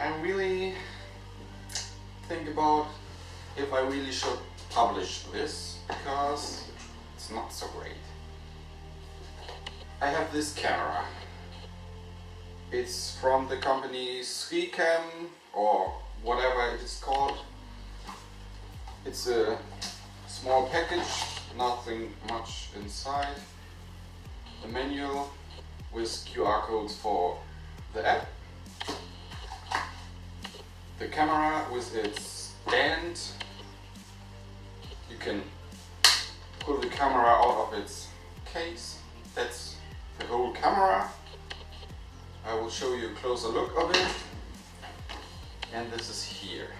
I'm really think about if I really should publish this, because it's not so great. I have this camera. It's from the company SriCam or whatever it is called. It's a small package, nothing much inside. A manual with QR codes for the app. The camera with its stand. You can pull the camera out of its case. That's the whole camera. I will show you a closer look of it. And this is here.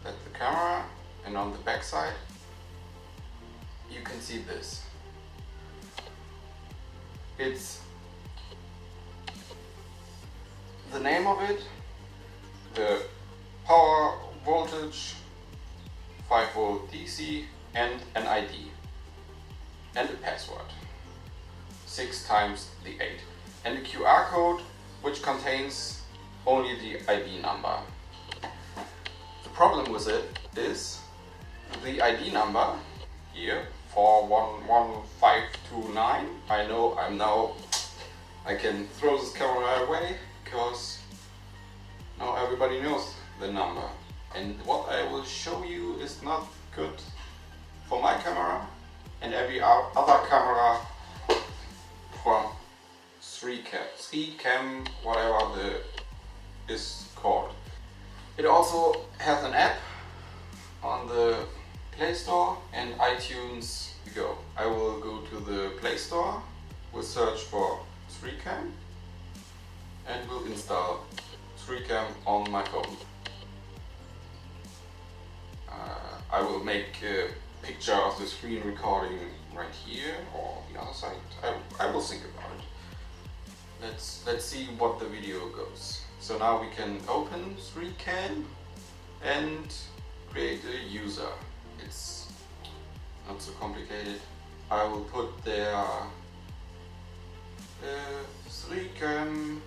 That's the camera, and on the back side you can see this. It's the name of it, the power voltage, 5V DC, and an ID and a password, 6 times the 8, and a QR code which contains only the ID number. The problem with it is the ID number here, 411529. I know I can throw this camera away because now everybody knows the number. And what I will show you is not good for my camera and every other camera from SriCam, whatever the is called. It also has an app on the Play Store and iTunes Go. I will go to the Play Store, will search for SriCam and will install SriCam on my phone. I will make a picture of the screen recording right here or the other side. I will think about it. Let's see what the video goes. So now we can open SriCam and create a user. It's not so complicated. I will put there SriCam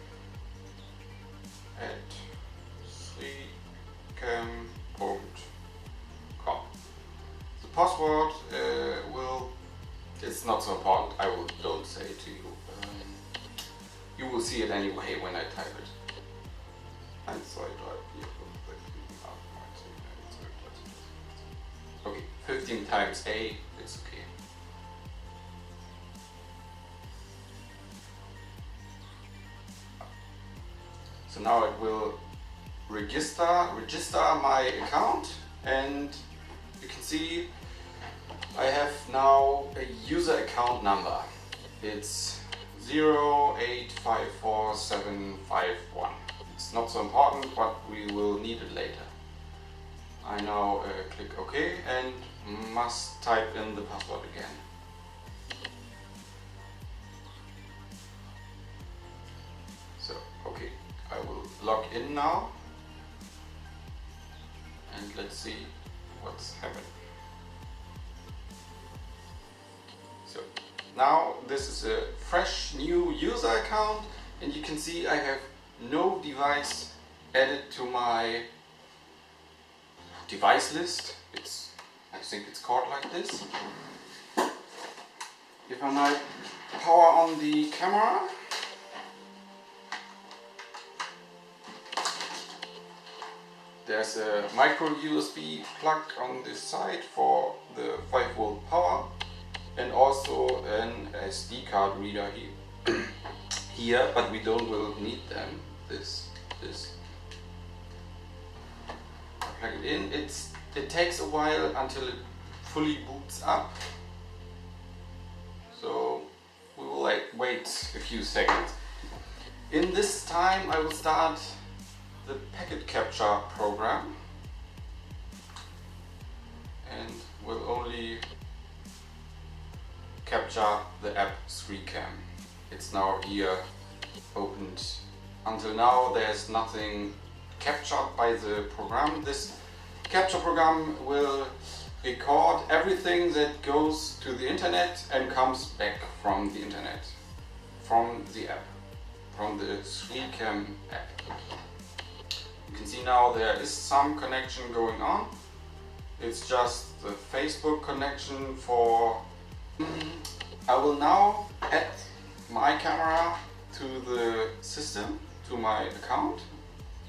at sricam.com. The password it's not so important. I don't say it to you. You will see it anyway when I type it. Okay, 15 times A, it's okay. So now it will register my account, and you can see I have now a user account number. It's 0854751. It's not so important, but we will need it later. I now click OK and must type in the password again. So, okay, I will log in now and let's see what's happening. So, now this is a fresh new user account, and you can see I have no device added to my device list. I think it's called like this. If I now power on the camera, there's a micro USB plug on this side for the 5V power, and also an SD card reader here, but we will need them. This. Plug it in. It takes a while until it fully boots up, so we will wait a few seconds. In this time I will start the packet capture program and will only capture the app SriCam. It's now here opened. Until now there's nothing captured by the program. This capture program will record everything that goes to the internet and comes back from the internet, from the app. from the ScreenCam app. You can see now there is some connection going on. It's just the Facebook connection for... I will now add my camera to the system, to my account.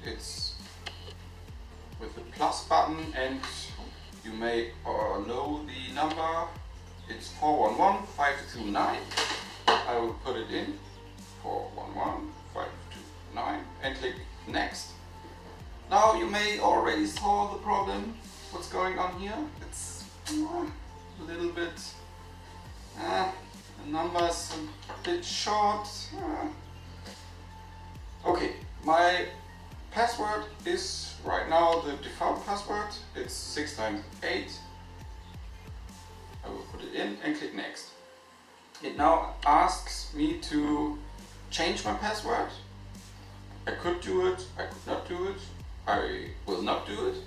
It's with the plus button, and you may know the number. It's 411529. I will put it in, 411529, and click next. Now you may already saw the problem. What's going on here? It's a little bit, the numbers a bit short. Okay, my password is right now the default password. It's 6 times 8. I will put it in and click next. It now asks me to change my password. I could do it, I could not do it. I will not do it.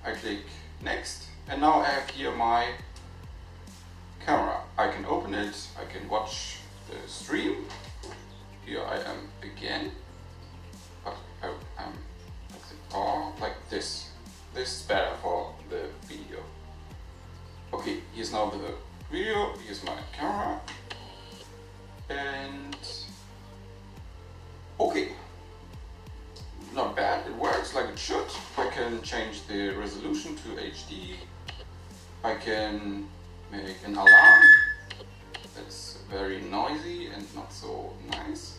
I click next, and now I have here my camera. I can open it, I can watch the stream. Here I am again, but I'm like this. This is better for the video. Okay, here's now the video, here's my camera, and okay. Not bad, it works like it should. I can change the resolution to HD. I can make an alarm that's very noisy and not so nice.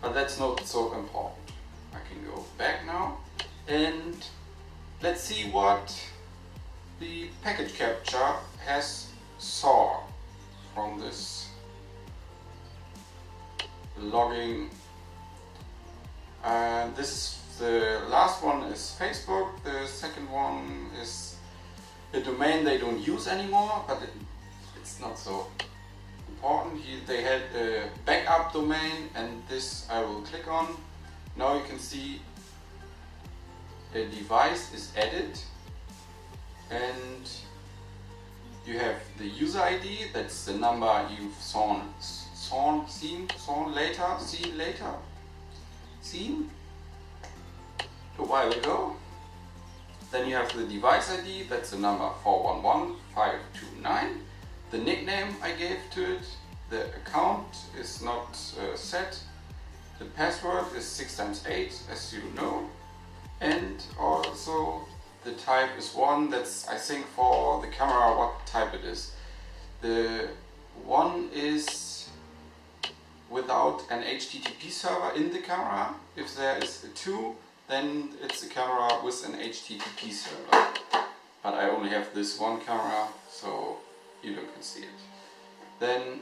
But that's not so important. I can go back now and let's see what the package capture has saw from this logging. This is the last one is Facebook. The second one is a domain they don't use anymore, but it's not so important. They had a backup domain, and this I will click on. Now you can see a device is added, and you have the user ID. That's the number you've seen a while ago. Then you have the device ID, that's the number 411529. The nickname I gave to it. The account is not set. The password is 6 times 8, as you know. And also the type is 1. That's, I think, for the camera what type it is. The 1 is without an HTTP server in the camera. If there is a 2, then it's a camera with an HTTP server. But I only have this one camera, so you can see it. Then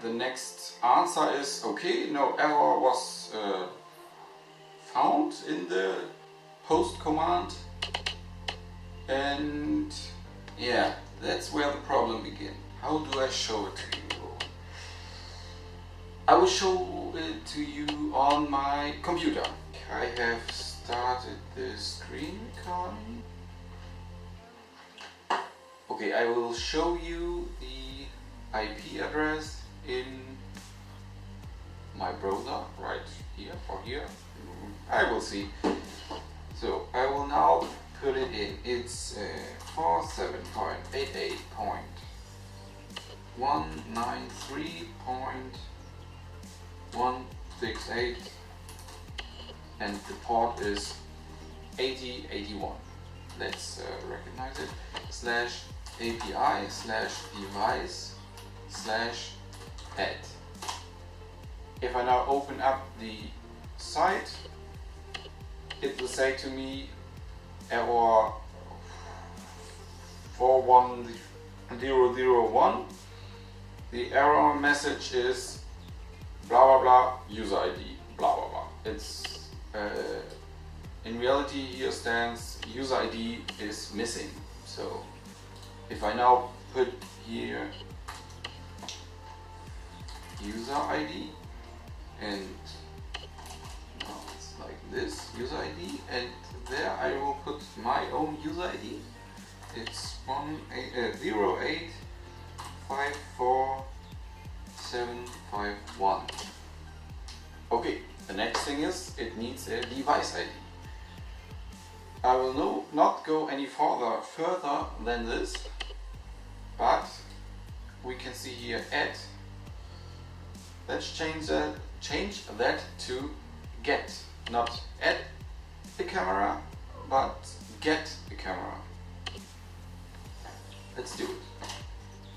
the next answer is okay, no error was found in the post command. And yeah, that's where the problem begins. How do I show it to you? I will show it to you on my computer. I have started the screen recording. Okay, I will show you the IP address in my browser right here or here. I will see. So I will now put it in. It's 47.88.193.168, and the port is 8081. Let's recognize it. /API/device/add. If I now open up the site, it will say to me error 41001. The error message is blah blah blah user ID blah blah blah. It's in reality here stands user ID is missing. So if I now put here user ID, and now it's like this user ID, and there I will put my own user ID. It's 0854751. Okay, the next thing is it needs a device ID. I will not go any further than this, but we can see here add. Let's change that to get, not add the camera, but get the camera. Let's do it.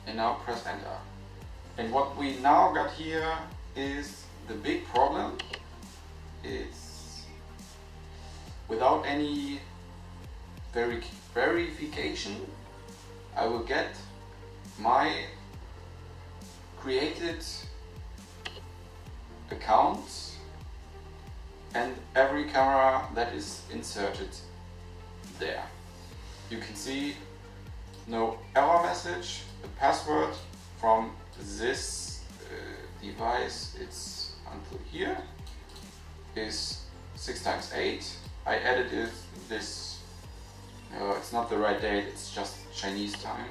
And now press enter. And what we now got here is the big problem. It's without any verification, I will get my created accounts and every camera that is inserted there. You can see no error message. The password from this device, it's until here, is 6x8. I added this, it's not the right date, it's just Chinese time.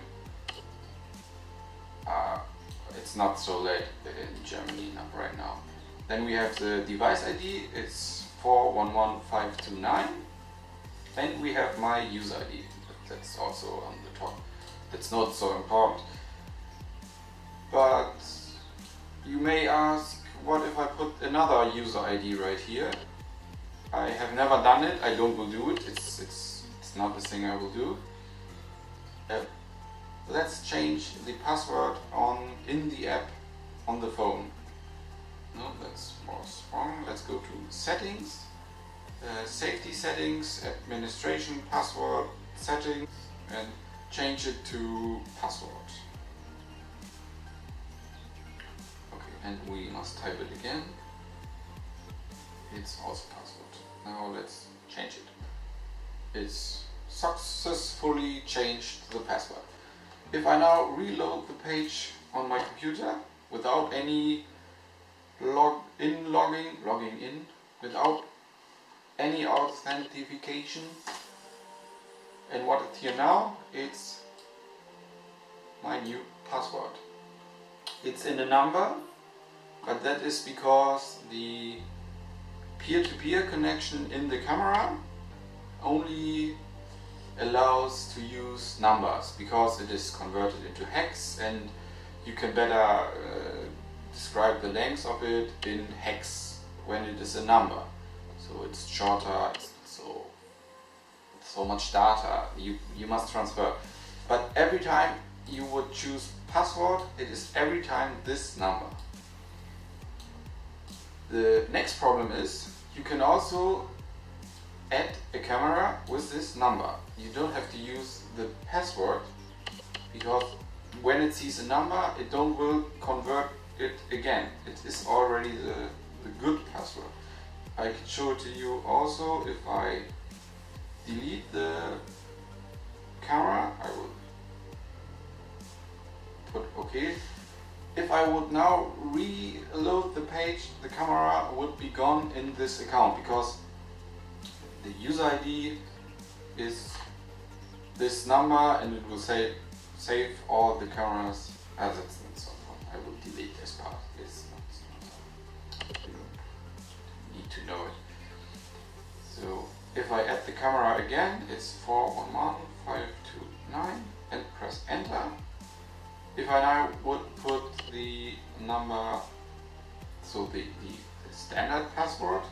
It's not so late in Germany right now. Then we have the device ID, it's 411529. And we have my user ID, that's also on the top. That's not so important. But you may ask, what if I put another user ID right here? I have never done it, I don't will do it, it's not the thing I will do. Let's change the password in the app on the phone. No, that's more strong. Let's go to settings, safety settings, administration, password settings, and change it to password. Okay, and we must type it again. It's also password. Now let's change it. It's successfully changed the password. If I now reload the page on my computer without any logging in, without any authentication, and what is here now, it's my new password. It's in a number, but that is because the peer-to-peer connection in the camera only allows to use numbers, because it is converted into hex, and you can better describe the length of it in hex when it is a number. So it's shorter, it's so much data you must transfer. But every time you would choose password, it is every time this number. The next problem is you can also add a camera with this number. You don't have to use the password, because when it sees a number, it don't will convert it again. It is already the good password. I can show it to you also. If I delete the camera, I will put OK. If I would now reload the page, the camera would be gone in this account, because the user ID is this number, and it will say save all the cameras as it's and so on. I will delete this part. It's not you need to know it. So if I add the camera again, it's 411529 and press enter. If I now would put the number, so the standard password,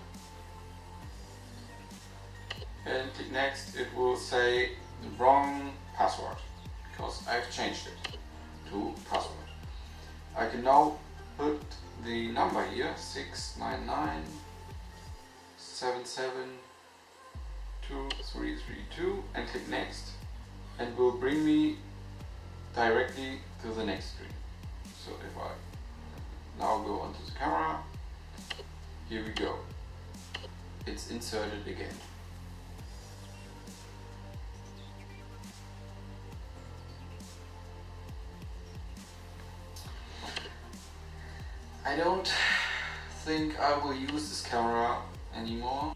and click next, it will say the wrong password, because I've changed it to password. I can now put the number here, 699772332, and click next, and will bring me directly to the next screen. So if I now go onto the camera, here we go. It's inserted again. I don't think I will use this camera anymore.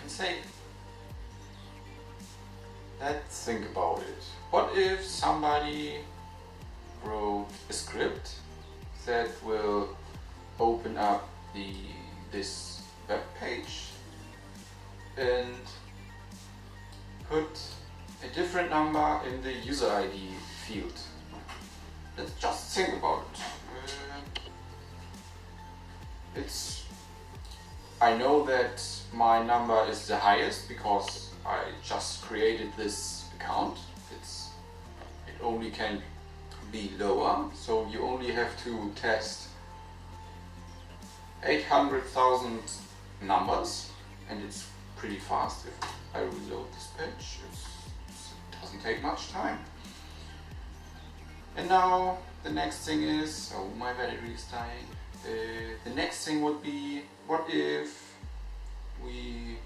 can say. Let's think about it. What if somebody wrote a script that will open up this web page and put a different number in the user ID field? Let's just think about it. I know that my number is the highest because I just created this account. It only can be lower, so you only have to test 800,000 numbers, and it's pretty fast. If I reload this page, it doesn't take much time. And now the next thing is, oh, my battery is dying. The next thing would be, what if we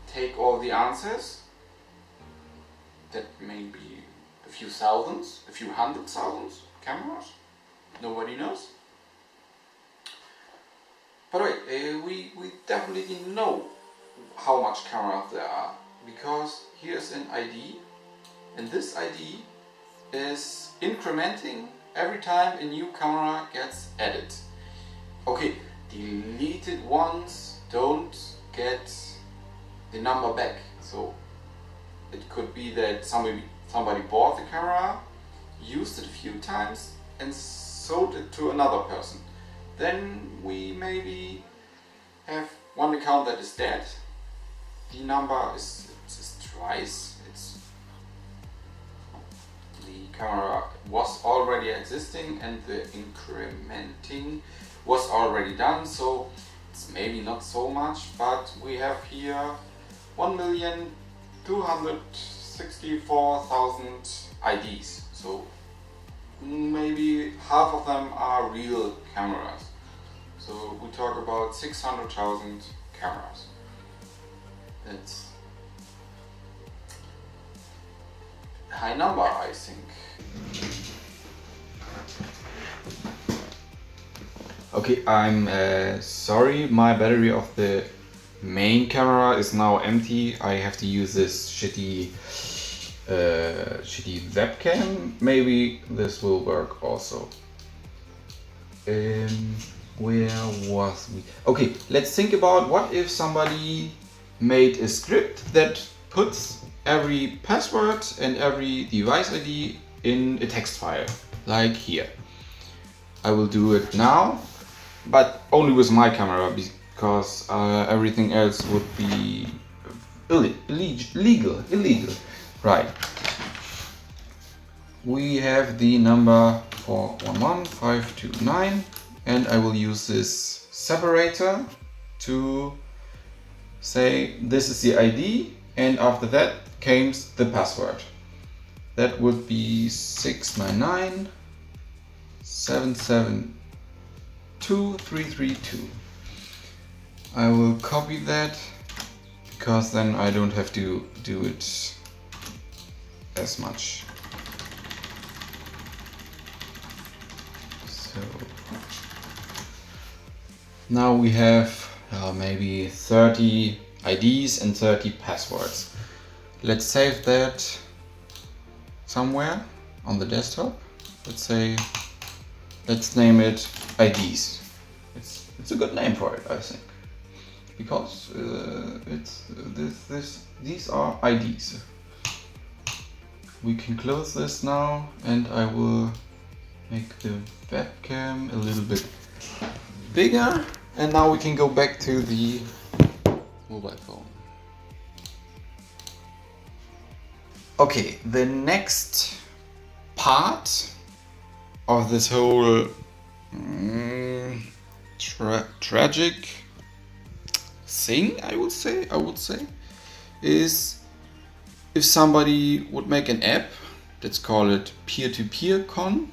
take all the answers, that may be a few thousands, a few hundred thousands cameras, nobody knows. By the way, we definitely didn't know how much cameras there are, because here's an ID, and this ID is incrementing every time a new camera gets added. Okay, deleted ones don't get the number back, so it could be that somebody bought the camera, used it a few times and sold it to another person. Then we maybe have one account that is dead. The number is twice. The camera was already existing and the incrementing was already done, so it's maybe not so much, but we have here 1,264,000 IDs, so maybe half of them are real cameras. So we talk about 600,000 cameras. That's a high number, I think. Okay, I'm sorry, my battery of the main camera is now empty. I have to use this shitty webcam. Maybe this will work also. Where was we? Okay, let's think about what if somebody made a script that puts every password and every device ID in a text file, like here. I will do it now, but only with my camera, because everything else would be illegal. Right. We have the number 411529, and I will use this separator to say this is the ID, and after that comes the password. That would be 699772332. I will copy that, because then I don't have to do it as much. So now we have maybe 30 IDs and 30 passwords. Let's save that somewhere on the desktop. Let's name it IDs. It's a good name for it, I think, because these are IDs. We can close this now, and I will make the webcam a little bit bigger, and now we can go back to the mobile phone. Okay, the next part of this whole tragic thing, I would say, is if somebody would make an app, let's call it peer-to-peer con,